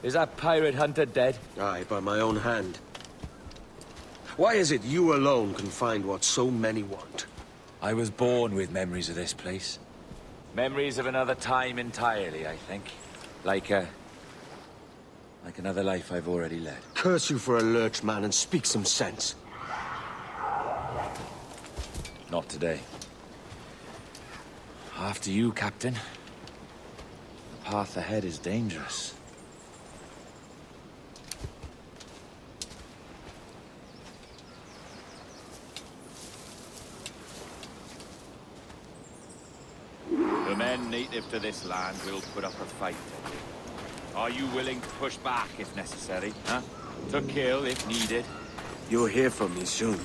Is that pirate hunter dead? Aye, by my own hand. Why is it you alone can find what so many want? I was born with memories of this place. Memories of another time entirely, I think. Like another life I've already led. Curse you for a lurch, man, and speak some sense. Not today. After you, Captain. The path ahead is dangerous. The men native to this land will put up a fight. Are you willing to push back if necessary, huh? To kill if needed? You'll hear from me soon.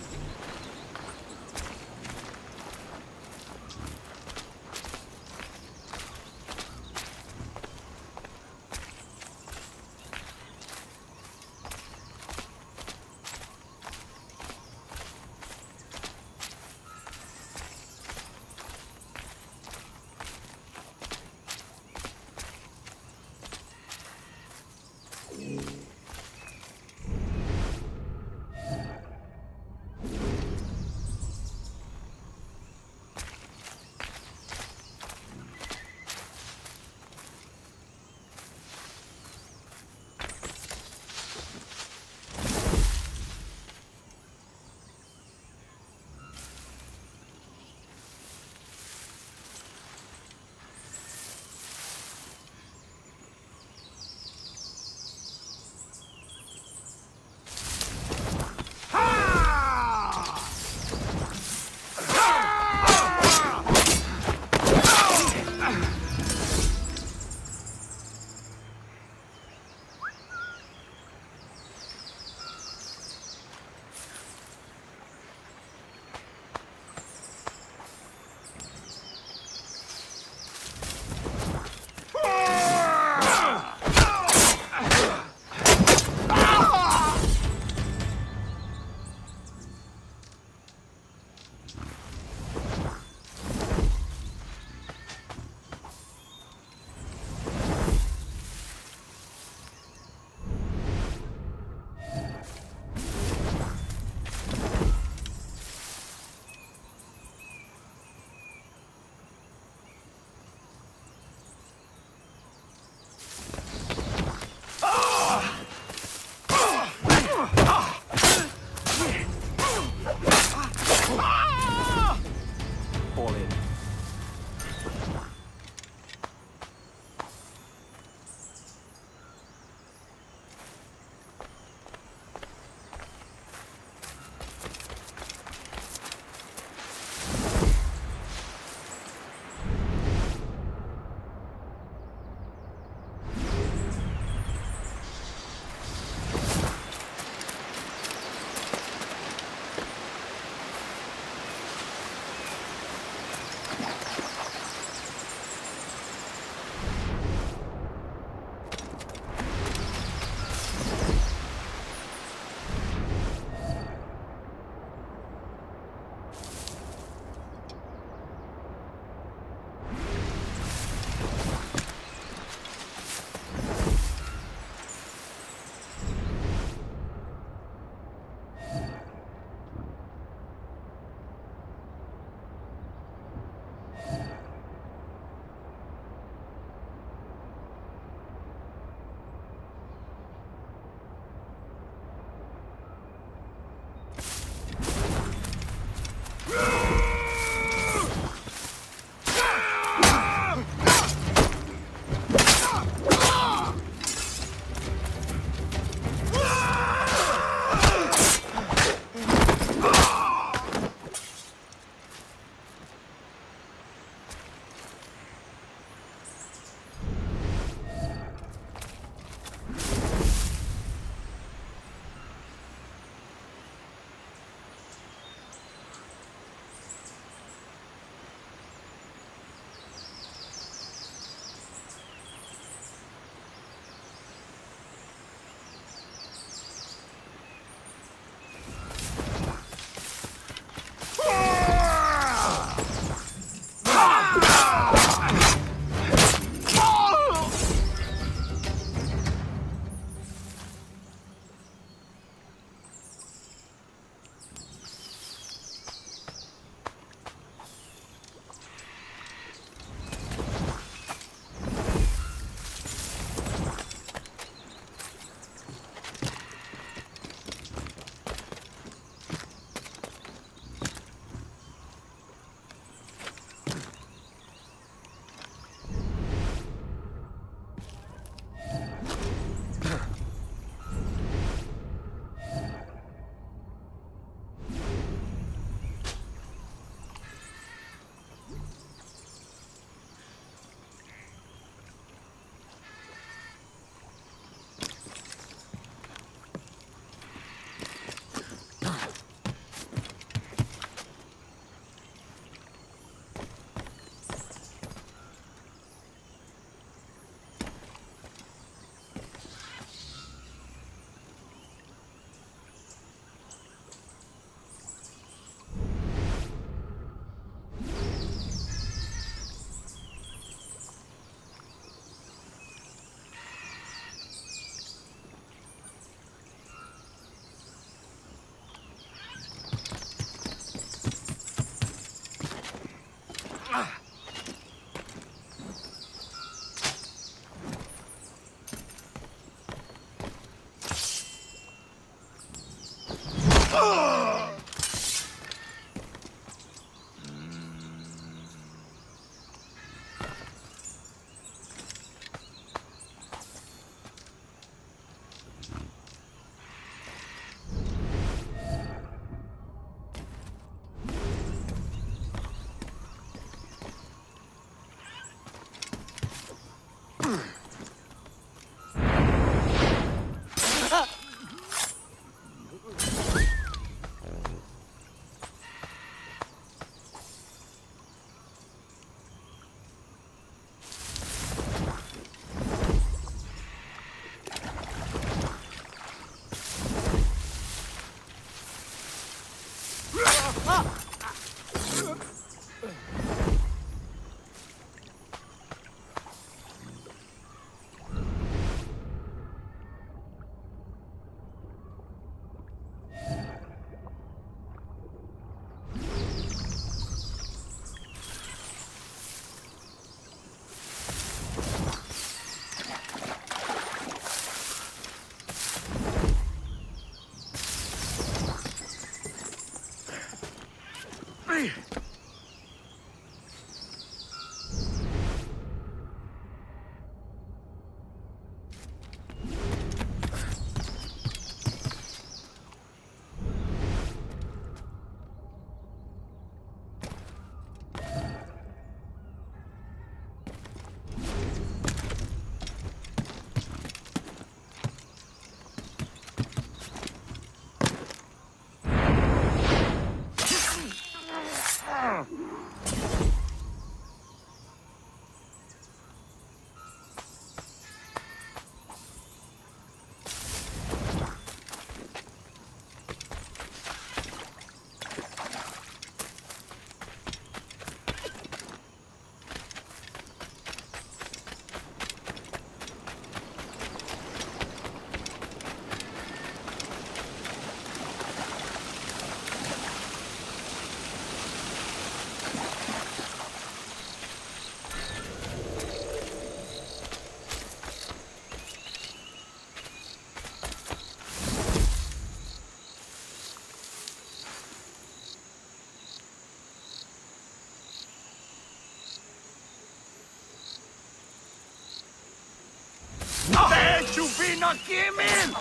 Not give in!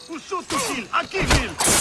Un sottokill! Aquí, Bill!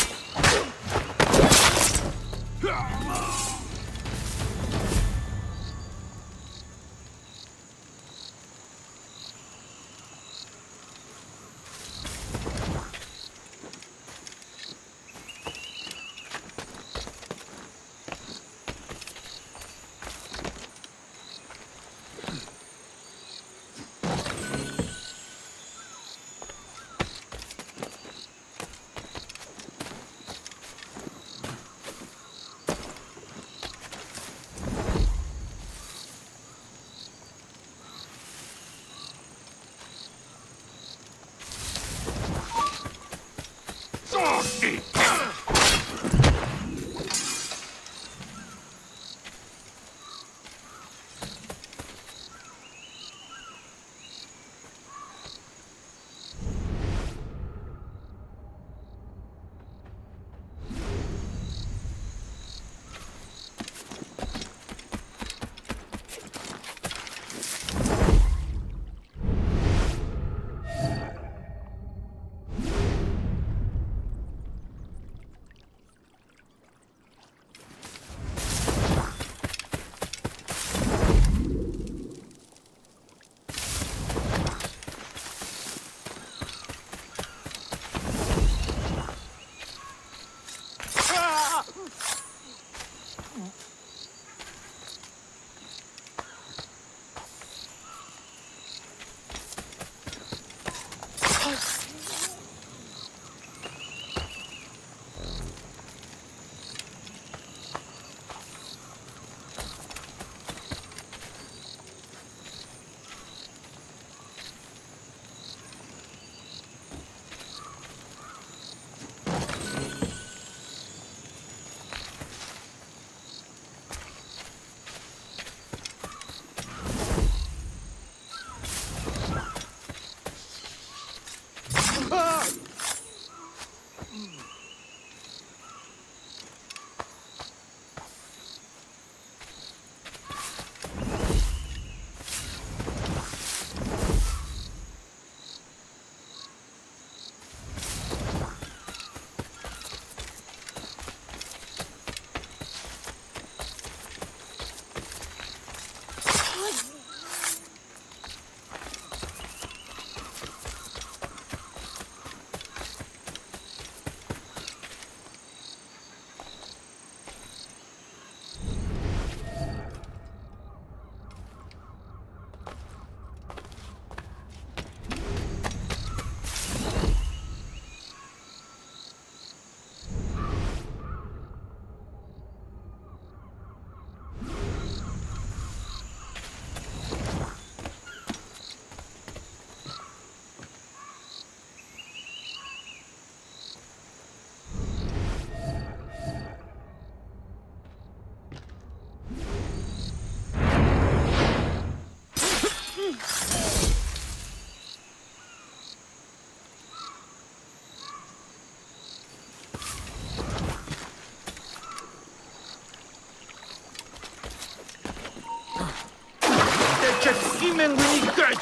Przed Simem wynikać!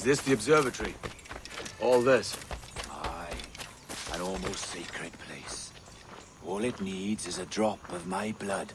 Is this the observatory? All this? Aye, an almost sacred place. All it needs is a drop of my blood.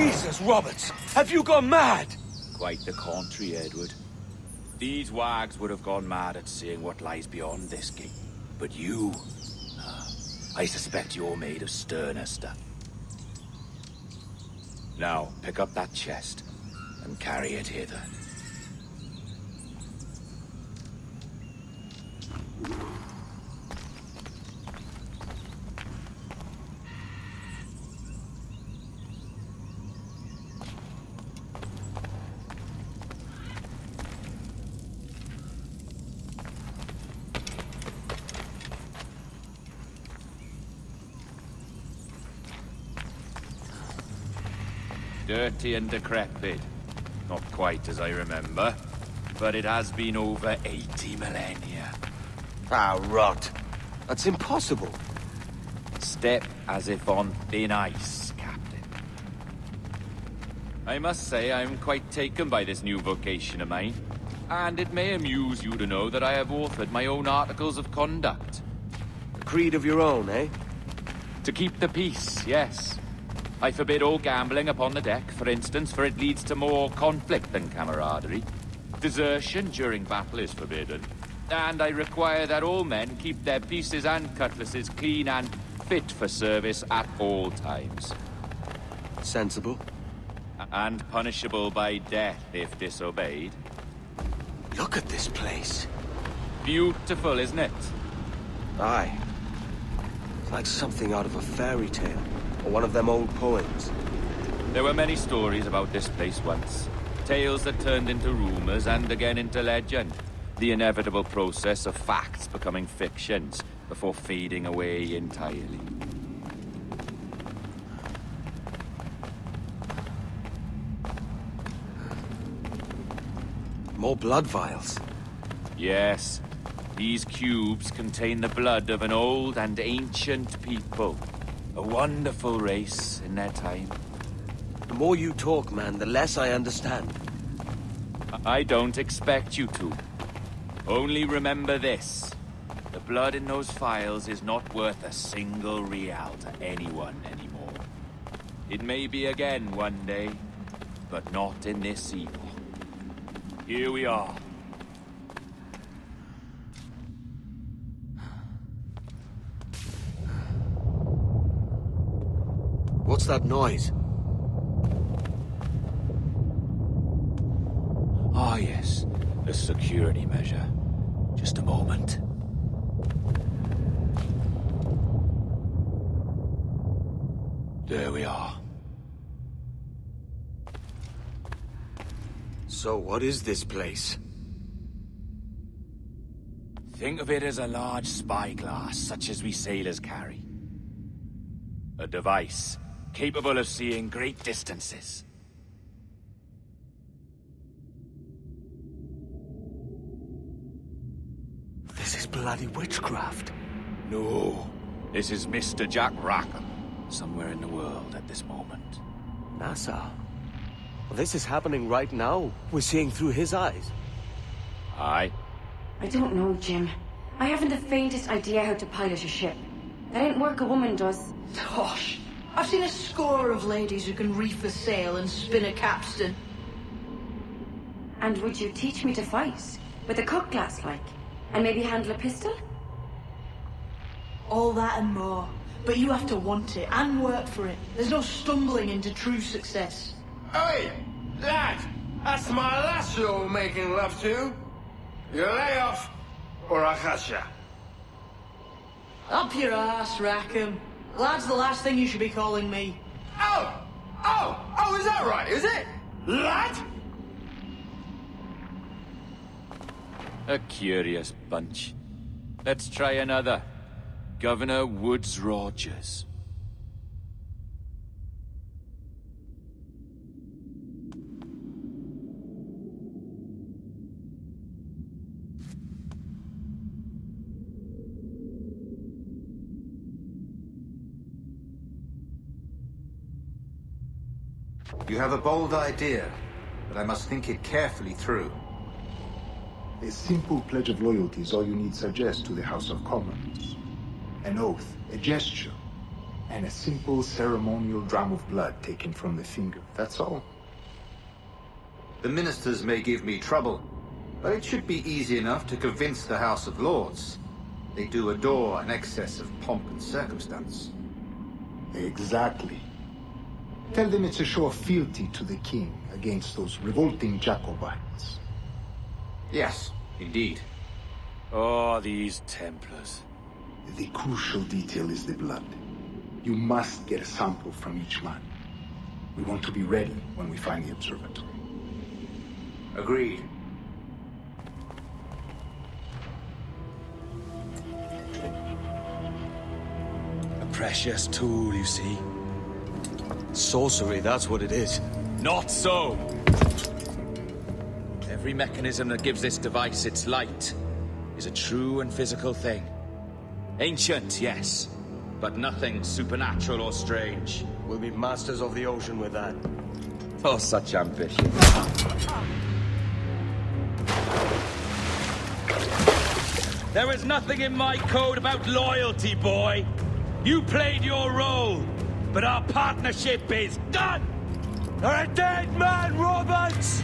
Jesus, Roberts! Have you gone mad? Quite the contrary, Edward. These wags would have gone mad at seeing what lies beyond this gate. But you... I suspect you're made of sterner stuff. Now, pick up that chest and carry it hither. Dirty and decrepit. Not quite as I remember, but it has been over 80 millennia. Ah, rot. That's impossible. Step as if on thin ice, Captain. I must say I'm quite taken by this new vocation of mine, and it may amuse you to know that I have authored my own articles of conduct. A creed of your own, eh? To keep the peace, yes. I forbid all gambling upon the deck, for instance, for it leads to more conflict than camaraderie. Desertion during battle is forbidden. And I require that all men keep their pieces and cutlasses clean and fit for service at all times. Sensible. And punishable by death if disobeyed. Look at this place. Beautiful, isn't it? Aye. It's like something out of a fairy tale. Or one of them old poems. There were many stories about this place once. Tales that turned into rumors and again into legend. The inevitable process of facts becoming fictions before fading away entirely. More blood vials. Yes, these cubes contain the blood of an old and ancient people. A wonderful race in their time. The more you talk, man, the less I understand. I don't expect you to. Only remember this. The blood in those files is not worth a single real to anyone anymore. It may be again one day, but not in this epoch. Here we are. What's that noise? Ah, yes. A security measure. Just a moment. There we are. So what is this place? Think of it as a large spyglass, such as we sailors carry. A device capable of seeing great distances. This is bloody witchcraft. No, this is Mr. Jack Rackham, somewhere in the world at this moment. NASA. Well, this is happening right now. We're seeing through his eyes. Aye. I don't know, Jim. I haven't the faintest idea how to pilot a ship. That ain't work a woman does. Tosh. I've seen a score of ladies who can reef a sail and spin a capstan. And would you teach me to fight? With a cutlass, like? And maybe handle a pistol? All that and more. But you have to want it and work for it. There's no stumbling into true success. Hey, lad! That's my lass you're making love to. You lay off, or I'll catch ya. Up your ass, Rackham. Lad's the last thing you should be calling me. Oh, is that right, is it? Lad? A curious bunch. Let's try another. Governor Woods Rogers. You have a bold idea, but I must think it carefully through. A simple pledge of loyalty is all you need suggest to the House of Commons. An oath, a gesture, and a simple ceremonial dram of blood taken from the finger. That's all. The ministers may give me trouble, but it should be easy enough to convince the House of Lords. They do adore an excess of pomp and circumstance. Exactly. Tell them it's a show of fealty to the king against those revolting Jacobites. Yes, indeed. Oh, these Templars. The crucial detail is the blood. You must get a sample from each man. We want to be ready when we find the observatory. Agreed. A precious tool, you see. Sorcery, that's what it is. Not so! Every mechanism that gives this device its light is a true and physical thing. Ancient, yes, but nothing supernatural or strange. We'll be masters of the ocean with that. Oh, such ambition. There is nothing in my code about loyalty, boy. You played your role, but our partnership is done! You're a dead man, Roberts!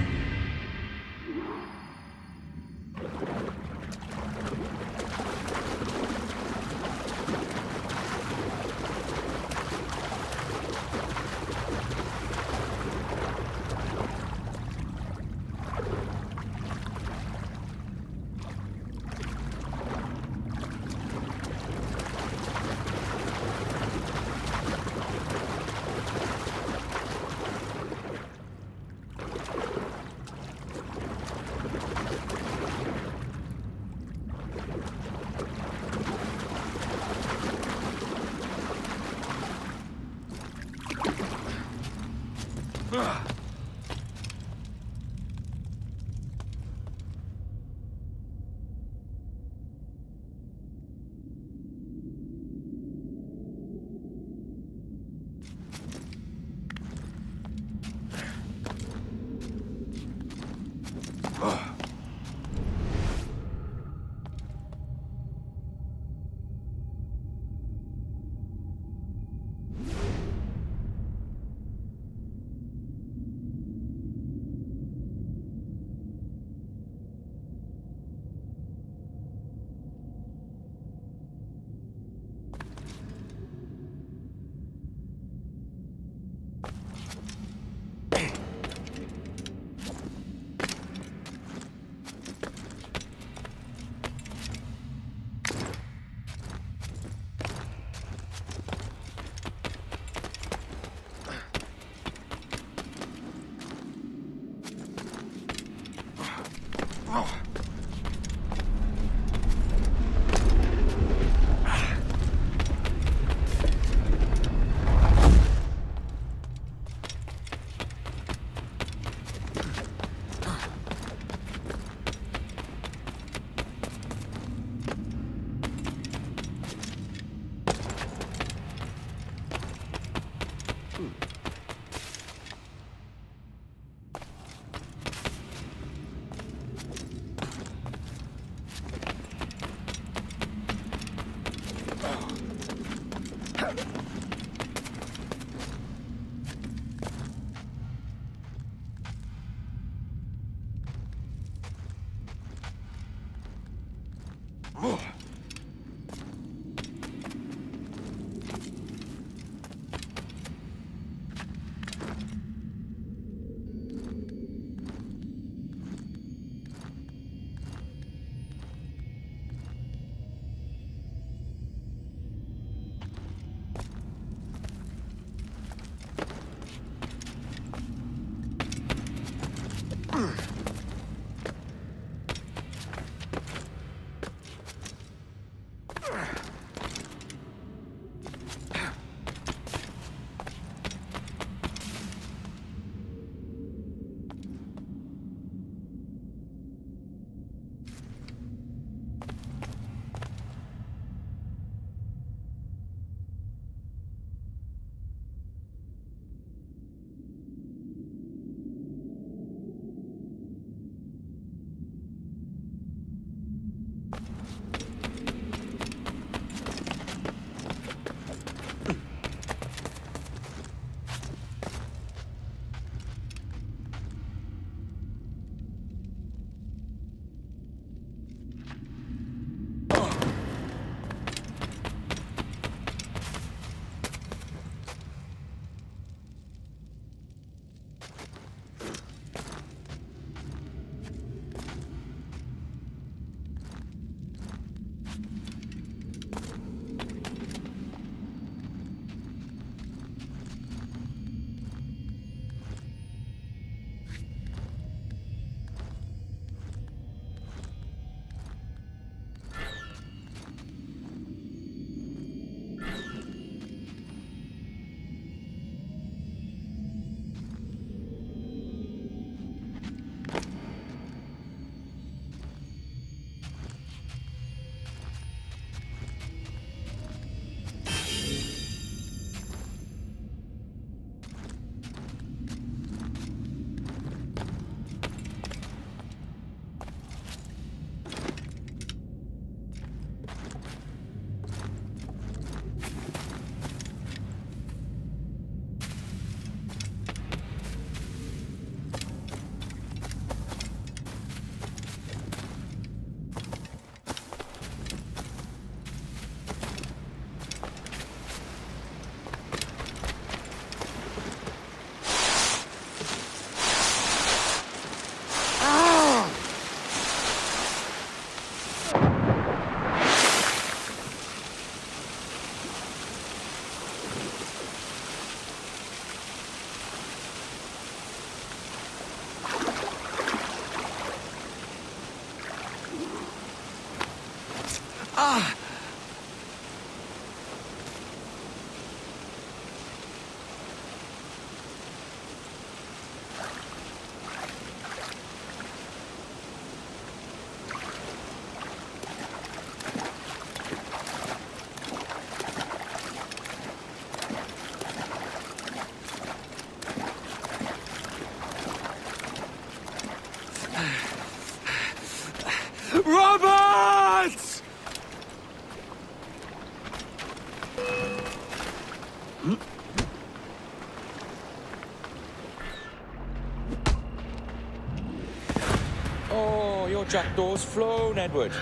Oh, your jackdaw's flown, Edward.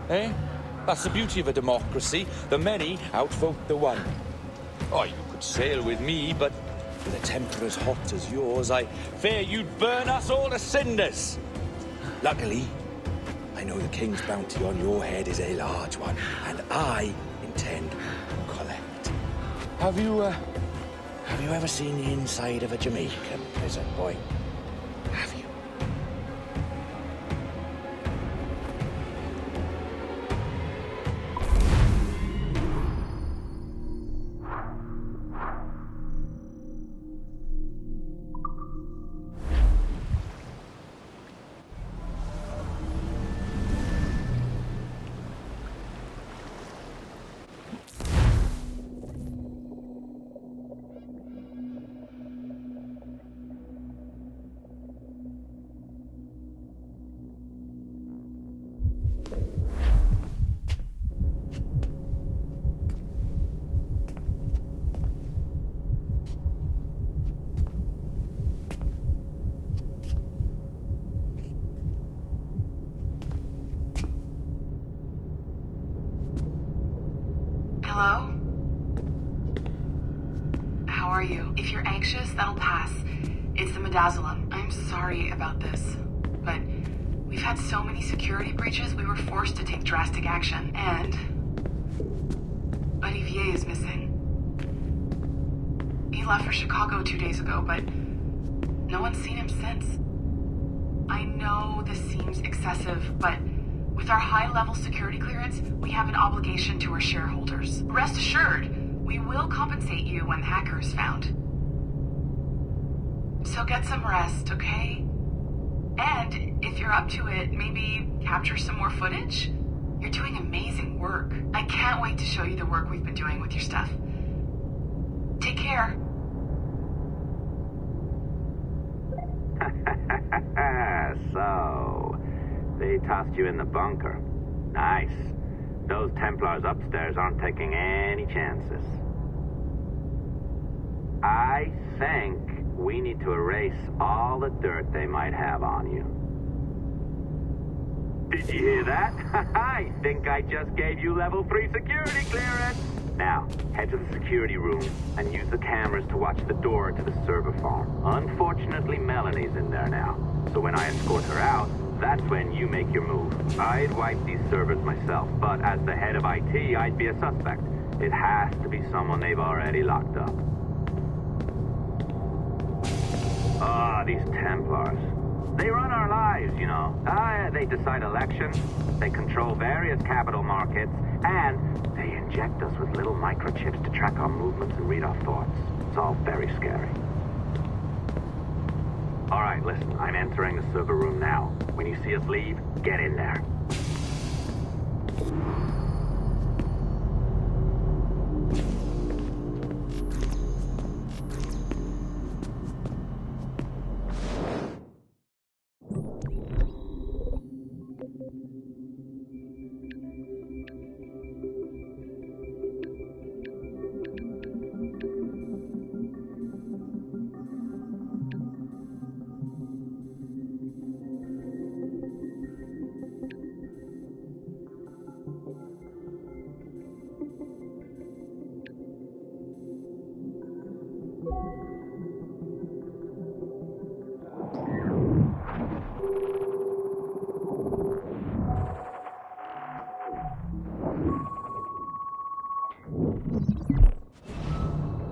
Eh? That's the beauty of a democracy. The many outvote the one. Oh, you could sail with me, but with a temper as hot as yours, I fear you'd burn us all to cinders. Luckily, I know the king's bounty on your head is a large one, and I intend to collect. Have you ever seen the inside of a Jamaican prison, boy? Have you? Hello? How are you? If you're anxious, that'll pass. It's the midazolam. I'm sorry about this, but we've had so many security breaches, we were forced to take drastic action, and Olivier is missing. He left for Chicago 2 days ago, but no one's seen him since. I know this seems excessive, but with our high-level security clearance, we have an obligation to our shareholders. Rest assured, we will compensate you when the hacker is found. So get some rest, okay? And if you're up to it, maybe capture some more footage? You're doing amazing work. I can't wait to show you the work we've been doing with your stuff. Take care. So, they tossed you in the bunker. Nice. Those Templars upstairs aren't taking any chances. I think we need to erase all the dirt they might have on you. Did you hear that? I think I just gave you level 3 security clearance. Now, head to the security room and use the cameras to watch the door to the server farm. Unfortunately, Melanie's in there now. So when I escort her out, that's when you make your move. I'd wipe these servers myself, but as the head of IT, I'd be a suspect. It has to be someone they've already locked up. Ah, these Templars. They run our lives, you know. They decide elections, they control various capital markets, and they inject us with little microchips to track our movements and read our thoughts. It's all very scary. All right, listen, I'm entering the server room now. When you see us leave, get in there.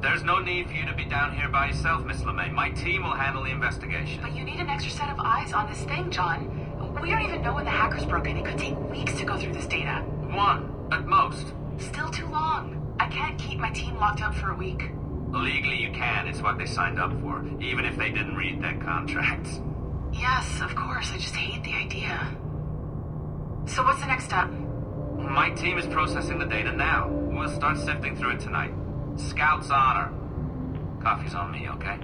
There's no need for you to be down here by yourself, Miss LeMay. My team will handle the investigation. But you need an extra set of eyes on this thing, John. We don't even know when the hackers broke in. It could take weeks to go through this data. 1, at most. Still too long. I can't keep my team locked up for a week. Legally you can. It's what they signed up for, even if they didn't read their contracts. Yes, of course. I just hate the idea. So what's the next step? My team is processing the data now. We'll start sifting through it tonight. Scout's honor. Coffee's on me, okay?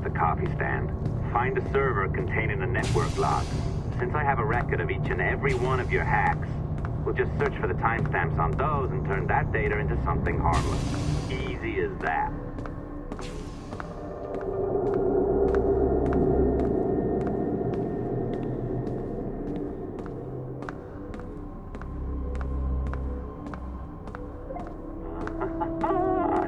the coffee stand. Find a server containing the network log. Since I have a record of each and every one of your hacks, we'll just search for the timestamps on those and turn that data into something harmless. Easy as that.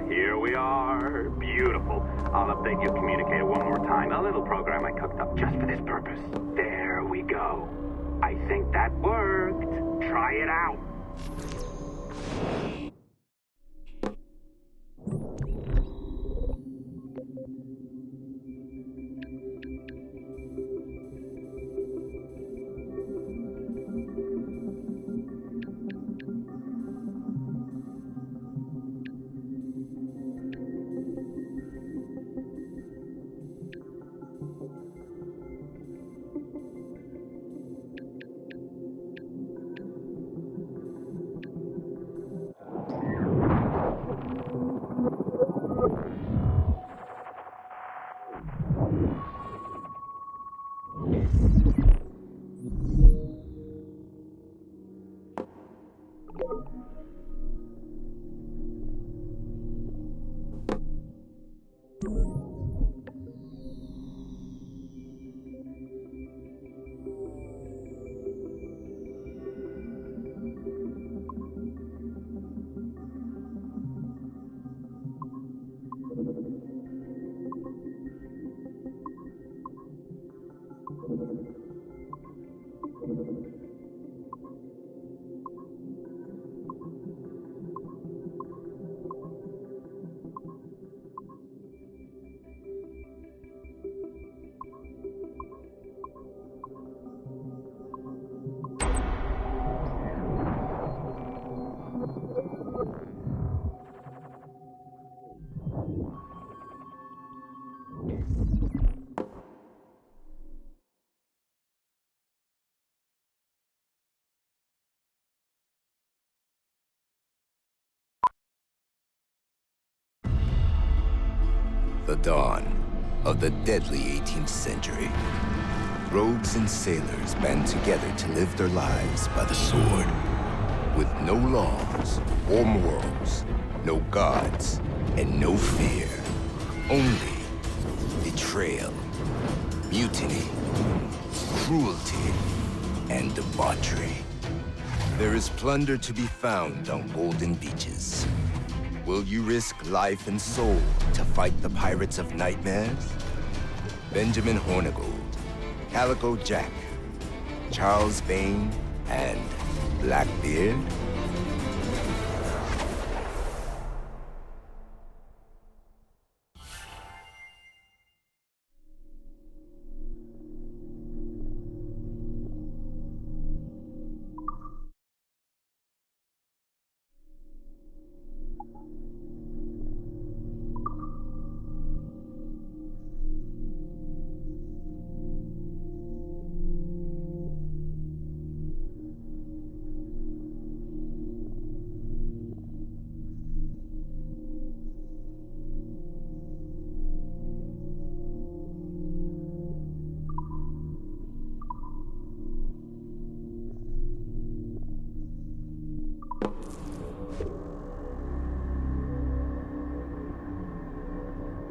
Here we are. Beautiful. I'll update your communicator one more time. A little program I cooked up just for this purpose. There we go. I think that worked. Try it out. The dawn of the deadly 18th century. Rogues and sailors band together to live their lives by the sword. With no laws or morals, no gods, and no fear. Only betrayal, mutiny, cruelty, and debauchery. There is plunder to be found on golden beaches. Will you risk life and soul to fight the pirates of nightmares? Benjamin Hornigold, Calico Jack, Charles Vane, and Blackbeard?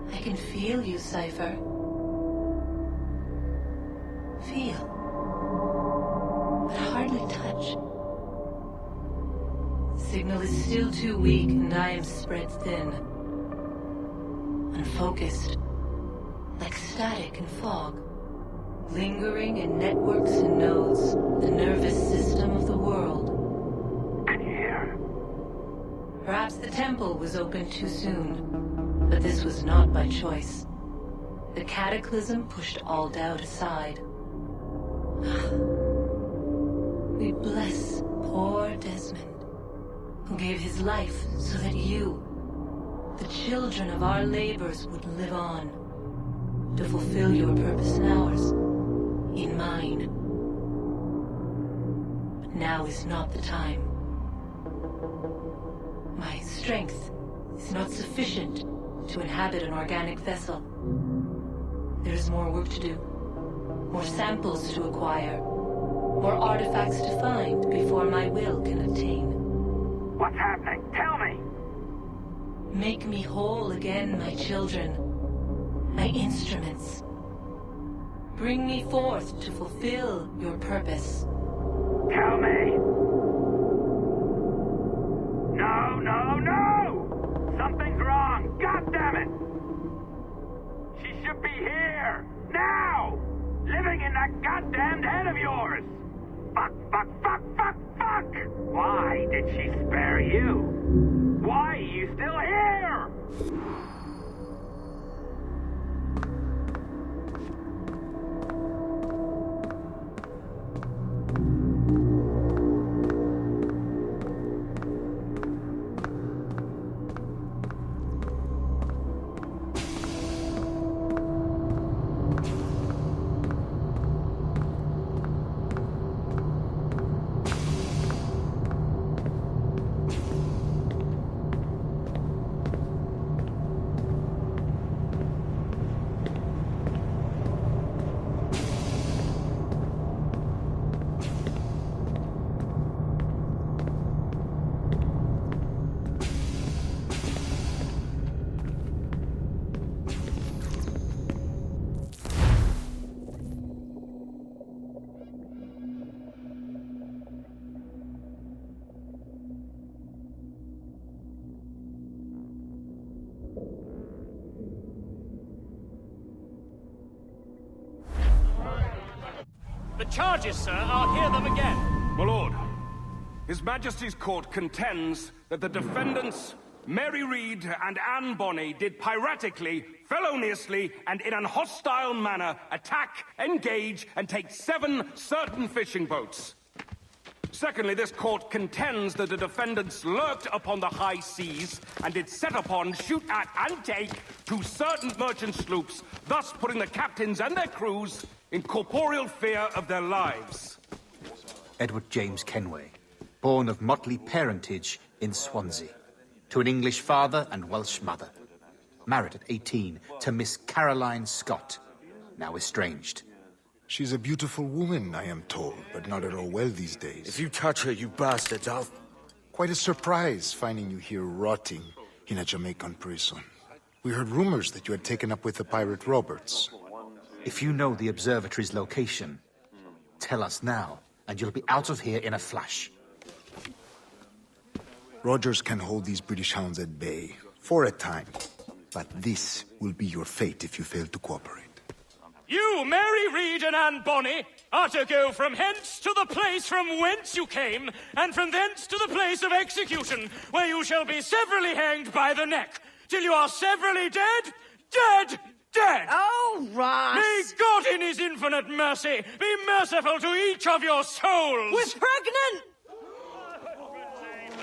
I can feel you, Cypher. Feel. But hardly touch. Signal is still too weak, and I am spread thin. Unfocused. Like static and fog. Lingering in networks and nodes. The nervous system of the world. Can you hear? Perhaps the temple was opened too soon. But this was not by choice. The cataclysm pushed all doubt aside. We bless poor Desmond, who gave his life so that you, the children of our labors, would live on, to fulfill your purpose in ours, in mine. But now is not the time. My strength is not sufficient to inhabit an organic vessel. There's more work to do. More samples to acquire. More artifacts to find before my will can obtain. What's happening? Tell me! Make me whole again, my children. My instruments. Bring me forth to fulfill your purpose. Tell me! No, no, no! Something's wrong! God damn it! She should be here! Now! Living in that goddamned head of yours! Fuck, fuck, fuck, fuck, fuck! Why did she spare you? Why are you still here? The charges, sir, I'll hear them again. My lord, His Majesty's court contends that the defendants, Mary Reed and Anne Bonny, did piratically, feloniously, and in an hostile manner attack, engage, and take 7 certain fishing boats. Secondly, this court contends that the defendants lurked upon the high seas and did set upon, shoot at, and take 2 certain merchant sloops, thus putting the captains and their crews in corporeal fear of their lives. Edward James Kenway, born of motley parentage in Swansea, to an English father and Welsh mother. Married at 18 to Miss Caroline Scott, now estranged. She's a beautiful woman, I am told, but not at all well these days. If you touch her, you bastards, I'll... Quite a surprise finding you here rotting in a Jamaican prison. We heard rumors that you had taken up with the pirate Roberts. If you know the Observatory's location, tell us now, and you'll be out of here in a flash. Rogers can hold these British hounds at bay, for a time. But this will be your fate if you fail to cooperate. You, Mary Reed and Anne Bonny, are to go from hence to the place from whence you came, and from thence to the place of execution, where you shall be severally hanged by the neck, till you are severally dead, dead, dead! Oh, Ross! May God in his infinite mercy be merciful to each of your souls! We're pregnant!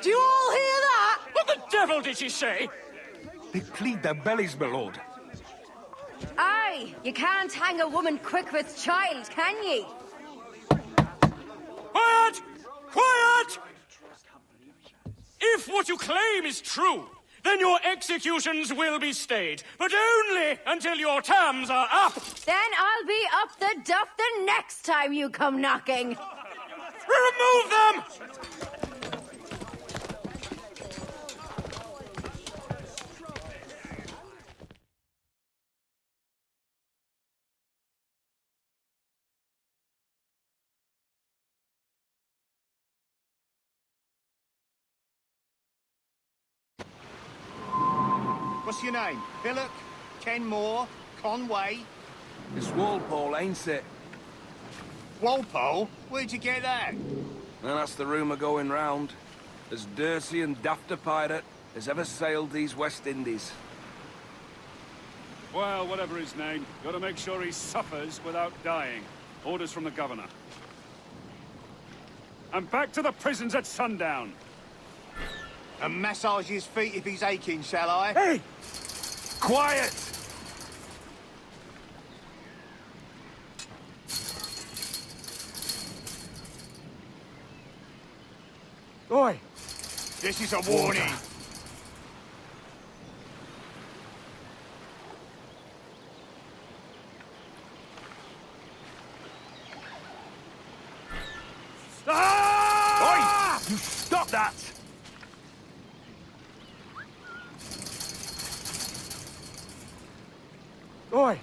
Do you all hear that? What the devil did she say? They plead their bellies, my lord. Aye, you can't hang a woman quick with child, can ye? Quiet! Quiet! If what you claim is true, then your executions will be stayed, but only until your terms are up. Then I'll be up the duff the next time you come knocking. Remove them! What's your name? Billock? Kenmore? Conway? It's Walpole, ain't it? Walpole? Where'd you get that? And that's the rumour going round. As dirty and daft a pirate as ever sailed these West Indies. Well, whatever his name, gotta make sure he suffers without dying. Orders from the governor. And back to the prisons at sundown. And massage his feet if he's aching, shall I? Hey! Quiet! Oi! This is a warning. Oi! You stop that! Oi!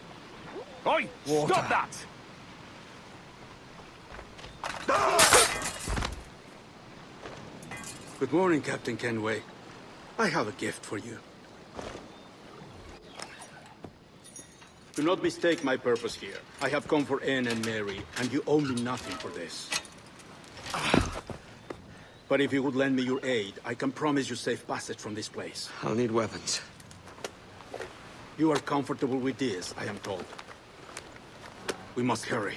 Oi! Water. Stop that! Good morning, Captain Kenway. I have a gift for you. Do not mistake my purpose here. I have come for Anne and Mary, and you owe me nothing for this. But if you would lend me your aid, I can promise you safe passage from this place. I'll need weapons. You are comfortable with this, I am told. We must hurry.